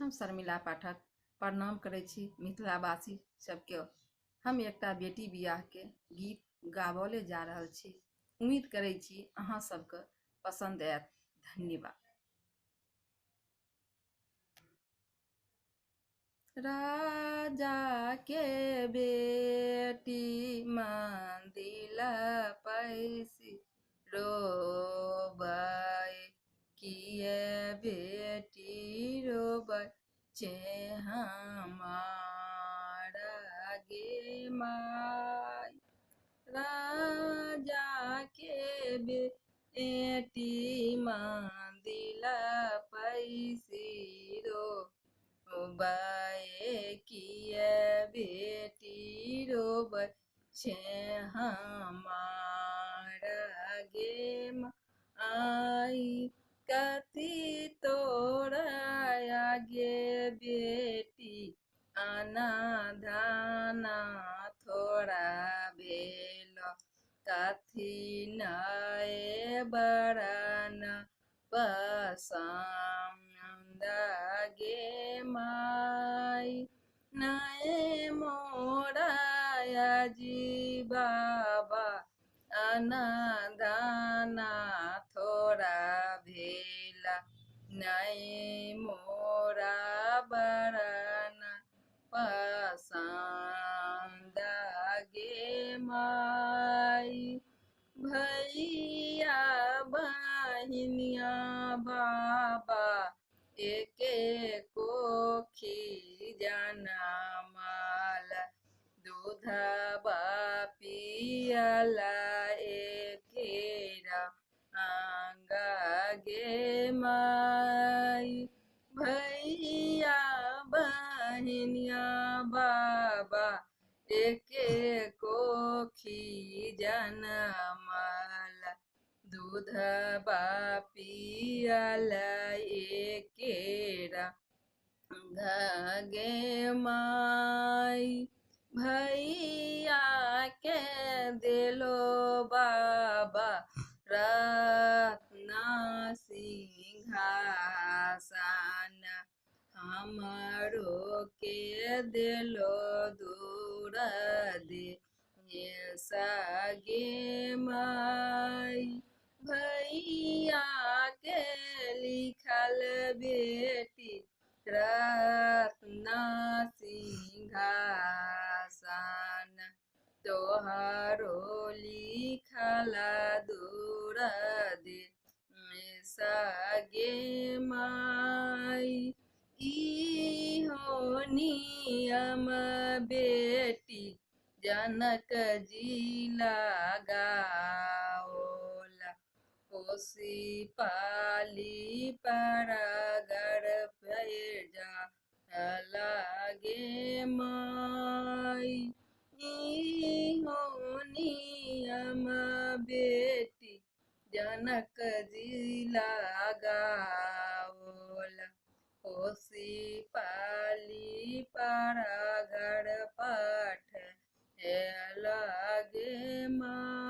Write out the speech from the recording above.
हम शर्मिला पाठक प्रणाम करै छी मिथिलावासी सबके। हम एकटा बेटी बियाह के गीत गाबले जा रहल छी। उम्मीद करै छी अहाँ सबके पसंद आयत। धन्यवाद। राजा के बेटी मंदिल पैसी रोबै, किए बेटी रोबै छे हमारा गे माय। राजा के बेटी मंदिल पैसी रोबै, किए बेटी रोबै छे हमारा गे माय। कथी तोरा आगे बेटी अनाधाना थोड़ा भेल, कथी नए बरन पसंद गे माय। नए मोरा जी बाबा अनादाना थोड़ा भेला, नए मोरा बरन पसंद गे माय। भैया बहिनिया बाबा एके कोखी जनमल, दूधबा पियला एकेरा अंग गे माय। भैया बहिनिया बाबा एके कोखी जनमल, दूधबा पियला एकेरा गे माय। भैया के देलो बाबा रत्न सिंहासन, हमरो के देलो दूर देश गे माय। भैया के लिखल बेटी रत्न सिंहासन, तोहरो लिखल दूर देश गे माय। इहो नियम बेटी जनक जी लगाओला, पोसी पाली परगर भेजा गे माय। इहो नियम बेटी जनक जी लगाओला, पोसी पाली परगर पठ गे माय।